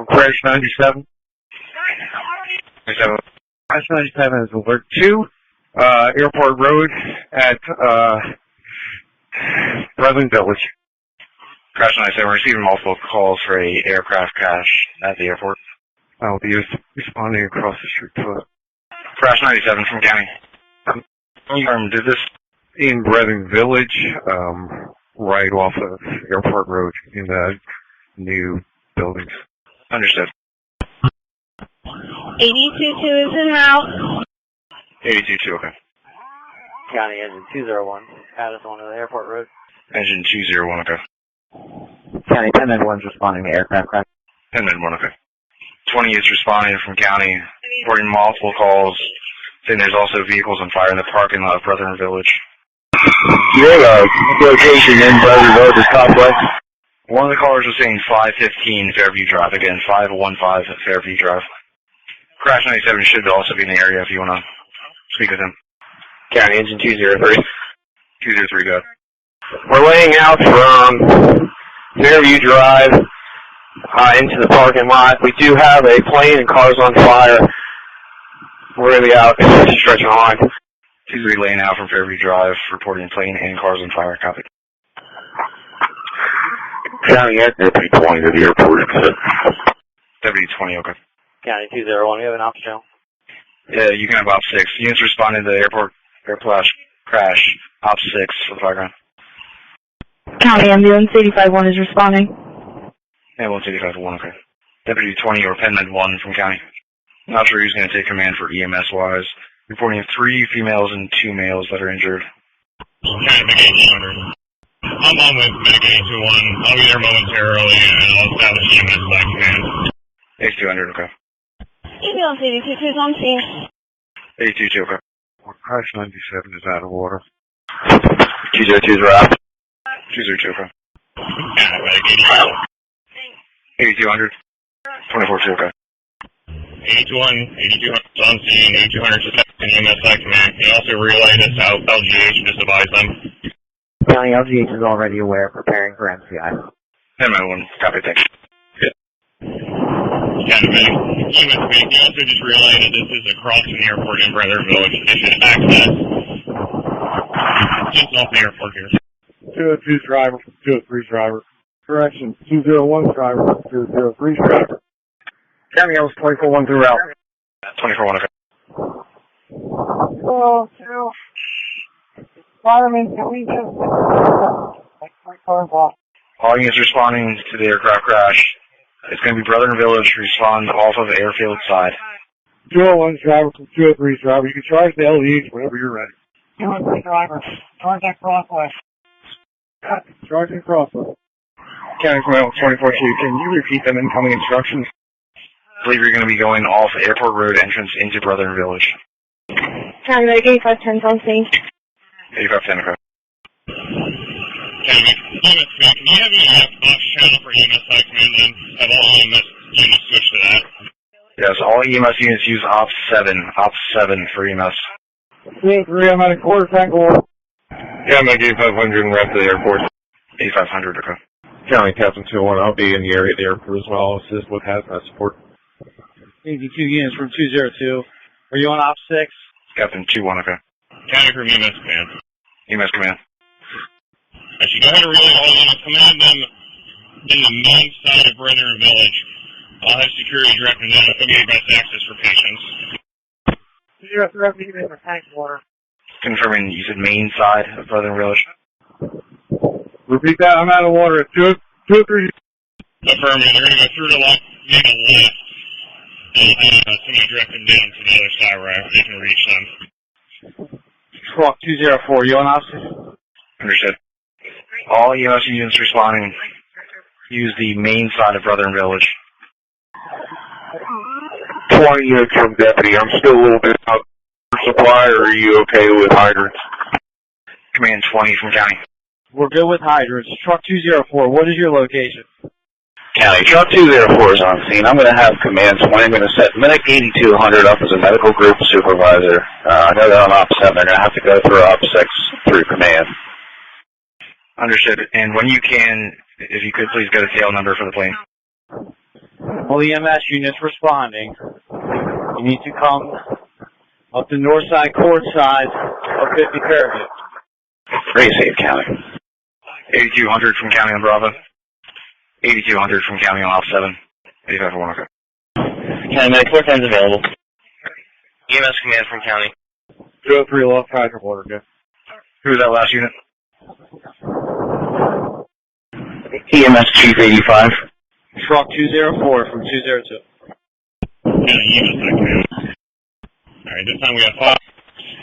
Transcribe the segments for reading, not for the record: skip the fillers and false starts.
from Crash 97. 97. Crash 97 is alert 2, Airport Road at Brethren Village. Crash 97, we're receiving multiple calls for a aircraft crash at the airport. I'll be responding across the street to it. Crash 97 from County. Did this in Brethren Village, right off of Airport Road in the new buildings. Understood. 82-2 is en route. 82-2, okay. County engine 201, status on the Airport Road. Engine 201, okay. County 1091 is responding to aircraft crash. 1091, okay. 20 is responding from County, reporting multiple calls, saying there's also vehicles on fire in the parking lot of Brethren Village. Do you have a location in Brethren Village complex? One of the callers was saying 515 Fairview Drive. Again, 515 Fairview Drive. Crash 97 should also be in the area if you want to speak with him. County engine 203. 203, go ahead. We're laying out from Fairview Drive into the parking lot. We do have a plane and cars on fire. We're going to be out stretching a line. 23 laying out from Fairview Drive, reporting plane and cars on fire. Copy. County at Deputy 20 to the airport. Deputy 20, okay. County 201, we have an officer channel. Yeah, you can have Op 6. Units responding to the airport crash. Op 6 for the fireground. County ambulance 85-1 is responding. Ambulance 85-1, okay. Deputy 20 or Penman 1 from County. Not sure who's going to take command for EMS-wise. Reporting 3 females and 2 males that are injured. County Medicaid 200. I'm on with Medicaid 21. I'll be there momentarily and I'll establish EMS by command. 8200, okay. Ambulance 82-2 is on scene. 82-2, okay. Crash 97 is out of order. 202 is wrapped. 202, okay. County Medicaid 8200. 24-2, okay. 8200 is on scene. 8200 is EMS by command. Can you also relay this out LGH, just advise them? County LGH is already aware, preparing for MCI. Penman 1, copy, thanks. County Medic, can you also just relay that this is across the airport in Brethren Village. They should access just off the airport here. 202 driver, 203 driver. Correction, 201 driver, 203 driver. County Ellis 24-1 throughout. 24-1, okay. Oh, no. Fireman, can we just... All units responding to the aircraft crash. It's going to be Brethren Village. Respond off of the airfield side. 201 driver from 203 driver. You can charge the LEH whenever you're ready. 203 driver, charge that crossway. Charging crossway. County Command 24-2, can you repeat them incoming instructions? I believe you're going to be going off Airport Road entrance into Brethren Village. County Medic 85-10 is on scene. 8510, okay. County Medic, can you have any box channel for EMS by command and have all EMS units switch to that? Yes, all EMS units use Op 7 for EMS. 203, I'm at a quarter tank order. Yeah, I'm at 8500 and wrapped to the airport. 8500, okay. County Captain 201, I'll be in the area at the airport as well. I'll assist with hazmat support. 82 units from 202. Are you on Op 6? Captain 21, okay. County from EMS command. EMS command. I should go ahead and relay all units. Command them in the main side of Brethren Village. I'll have security directing them. They'll get best access for patients. 203, you in the tank water. Confirming you said main side of Brethren Village. Repeat that, I'm out of water at 203. Affirmative. They're going to go through the left, make a left, and somebody direct them down to the other side where they can reach them. Squawk 204, you on opposite? Understood. All EMS units responding use the main side of Brethren Village. 20 units from Deputy. I'm still a little bit out of supply, or are you okay with hydrants? Command 20 from County. We're good with hydrants. Truck 204, what is your location? County, truck 204 is on scene. I'm going to have command 20. I'm going to set Medic 8200 up as a medical group supervisor. I know they're on Op 7. They're going to have to go through Op 6 through command. Understood. And when you can, if you could please get a tail number for the plane. All EMS units responding. You need to come up the north side, court side of 50 Fairview. Pretty safe, County. 8200 from County on Bravo. 8200 from County on Op 7. 8541, okay. County Medic 410 is available. EMS command from County. 203 lost hydrant water, good. Who was that last unit? EMS Chief 85. Truck 204 from 202. Alright, this time we have 5.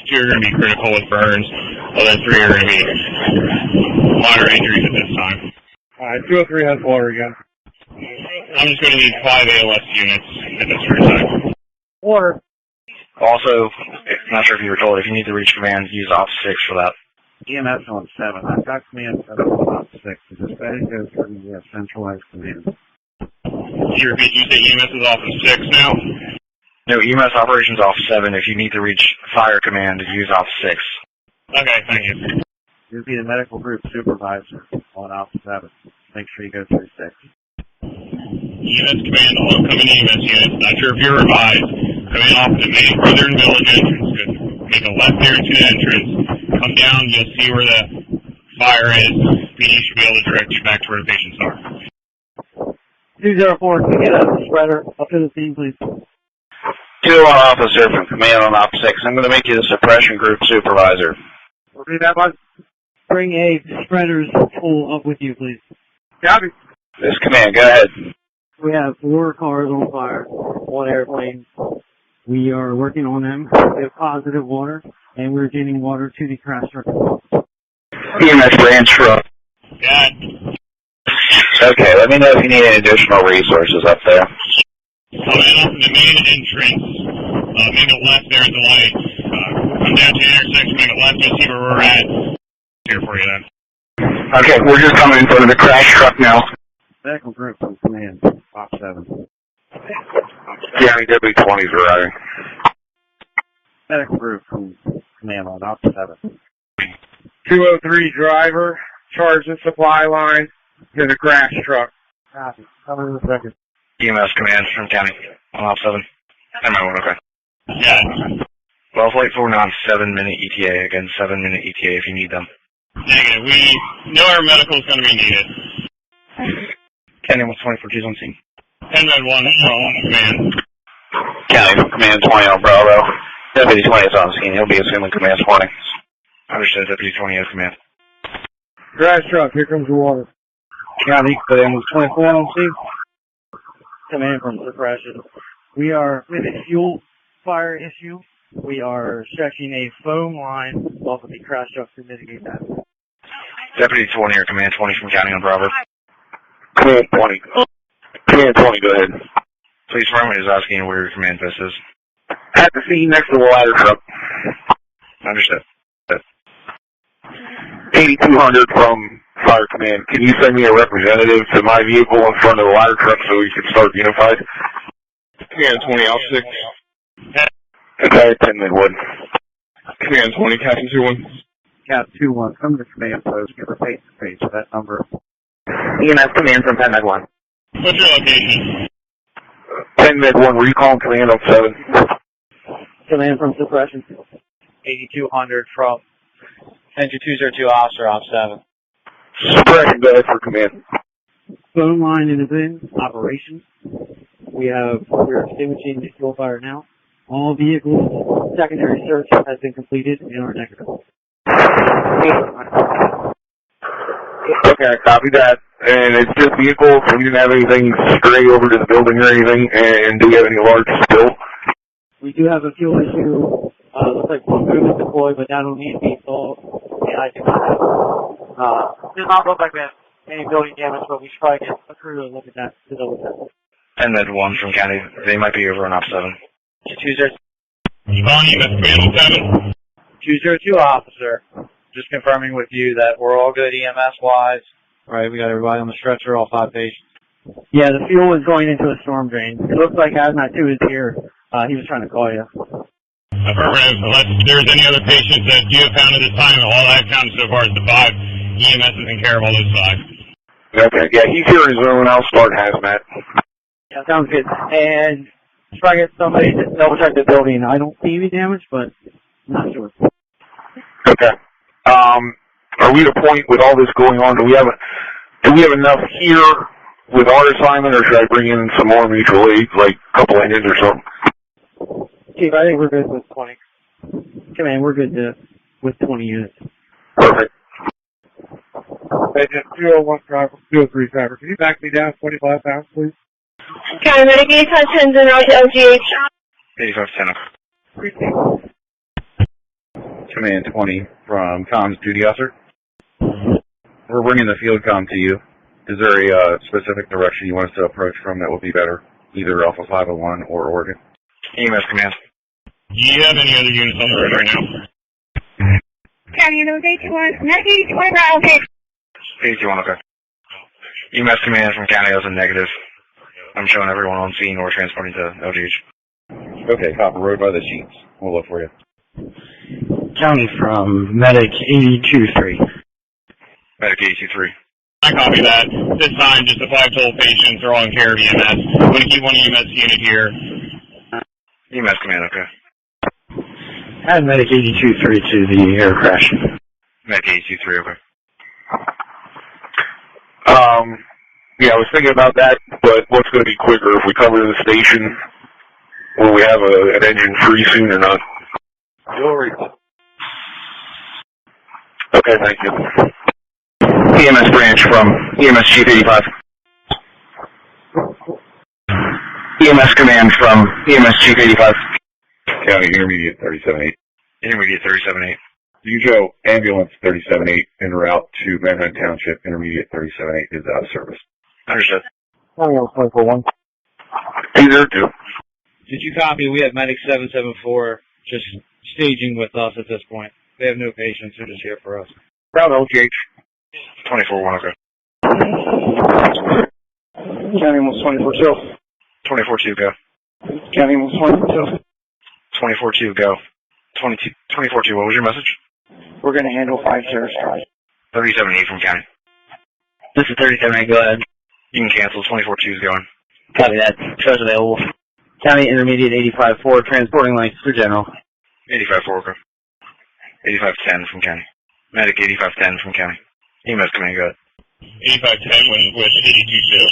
2 are going to be critical with burns. Other 3 are going to be minor injuries at this time. Alright, 203 has water again. I'm just going to need 5 ALS units at this very time. Water. Also, not sure if you were told, if you need to reach command, use Op 6 for that. EMS on 7. I've got command 7 on Op 6. Is this better goes for the centralized command? You repeat, you say EMS is off of 6 now? No, EMS operations off 7. If you need to reach fire command, use Op 6. Okay, thank you. You'll be the medical group supervisor on Op 7. Make sure you go through 6. EMS command, all incoming EMS units. Not sure if you're revised. Coming off the main Northern Village entrance. Good. Make a left there to the entrance. Come down, you'll see where the fire is. PD should be able to direct you back to where the patients are. 204, can you get a spreader up to the scene, please? 201 officer from command on Op 6. I'm going to make you the suppression group supervisor. Repeat that one. Bring a spreader's tool up with you, please. Copy. This command, go ahead. We have 4 cars on fire, 1 airplane. We are working on them. We have positive water, and we're getting water to the crash truck. EMS branch truck. Yeah. Okay, let me know if you need any additional resources up there. Coming off the main entrance. Make a left there at the light. Come down to the intersection, make a left, you'll see where we're at. Here for you then. Okay, we're just coming in front of the crash truck now. Medical group from command, Op 7. County W20 is arriving. Medical group from command on Op 7. 203 driver, charge the supply line to the crash truck. Copy. Coming in a second. EMS command from County on Op 7. MI1, okay. Yeah. Well, flight 49, 7-minute ETA. Again, 7-minute ETA if you need them. Negative. We know our medical is going to be needed. County 124, G's on scene. 10-1 from command. County from command 20 on Bravo. Deputy 20 is on scene. He'll be assuming command 20. Understood, Deputy 20 has command. Crash truck, here comes the water. County, command was 24 on scene. Command from suppression. We are with a fuel fire issue. We are stretching a foam line off of the crash truck to mitigate that. Deputy 20 or Command 20 from County on Bravo. Command 20. Command 20, go ahead. Police Department is asking where your command post is. At the scene next to the ladder truck. Understood. 8200 from Fire Command. Can you send me a representative to my vehicle in front of the ladder truck so we can start unified? Command 20, Op 6. Okay, 10 Midwood. Command 20, Captain 2-1. Cap 2-1, come to command post, give a face-to-face for that number. EMS command from 10 Med 1. What's your location? 10 Med 1, recall command on 7. Command from suppression. 8200 from 10202 officer, Op 7. Suppression, go ahead for command. Phone line is in operation. We're extinguishing the fuel fire now. All vehicles, secondary search has been completed and are negative. Okay, copy that. And it's just vehicles, we didn't have anything stray over to the building or anything, and do we have any large spill? We do have a fuel issue. Looks like one boom is deployed, but that will need to be solved. And I do not have, does not look like we have any building damage, but we should probably get a crew to look at that to double check. And then 1 from County. They might be over on Op 7. 202. Yvonne, you must command on 7. 202 officer. Just confirming with you that we're all good EMS-wise. Right, we got everybody on the stretcher, all 5 patients. Yeah, the fuel is going into a storm drain. It looks like Hazmat 2 is here. He was trying to call you. Affirmative. Unless there's any other patients that you have found at this time, all I've found so far is the 5. EMS is in care of all those 5. Okay, yeah, he's here in his own. I'll start hazmat. Yeah, sounds good. And try to get somebody to double check the building. I don't see any damage, but I'm not sure. Okay. Are we at a point with all this going on? Do we have enough here with our assignment, or should I bring in some more mutual aid, like a couple engines or something? Chief, I think we're good with 20. Command, we're good with 20 units. Perfect. Agent 201 driver, 203 driver. Can you back me down 25 pounds, please? County Medic 8510 en route to LGH. 8510. Command 20 from Comms Duty Officer. We're bringing the field comm to you. Is there a specific direction you want us to approach from that would be better? Either Alpha 501 or Oregon? EMS command. Do you have any other units on the road right now? County, those 81, Medic 81 route, okay. 81, okay. EMS command from County, that's a negative. I'm showing everyone on scene or transporting to LGH. Okay, copy. Road by the sheets. We'll look for you. County from Medic 82-3. Medic 82-3. I copy that. This time, just the 5 total patients are all in care of EMS. I'm going to keep one EMS unit here. EMS command, okay. Add Medic 82-3 to the air crash. Medic 82-3, okay. Yeah, I was thinking about that, but what's going to be quicker, if we cover the station, will we have an engine free soon or not? Okay, thank you. EMS branch from EMS Chief 85. EMS command from EMS Chief 85. County Intermediate 37-8. Intermediate 37-8. Ujo Ambulance 37-8 en route to Manheim Township. Intermediate 37-8 is out of service. Understood. County 24-1. Either two. Did you copy? We have Medic 774 just staging with us at this point. They have no patients. They're just here for us. Route LGH. 24-1, okay. County almost 24-2. 24-2, go. County almost 22. 24-2, go. 24-2, what was your message? We're going to handle 5 terrorist tries. 37-8 from County. This is 37-8, go ahead. You can cancel, 24-2 is going. Copy that. Trust available. County Intermediate 85-4, transporting Lancaster General. 85-4, okay. 85-10 from County. Medic 85-10 from County. EMS command, go ahead. 8510 with 82-2.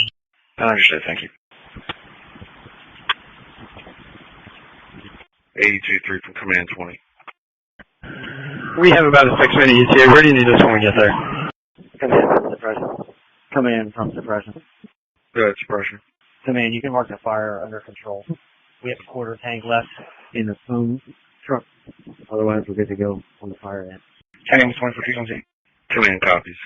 I understood, thank you. 82-3 from Command 20. We have about a 6-minute ETA. Where do you need us when we get there? Command from suppression. Command from suppression. Good, suppression. Command, you can mark the fire under control. We have a quarter tank left in the foam truck. Otherwise, we're good to go on the fire end. County 24-2 on scene. Command copies.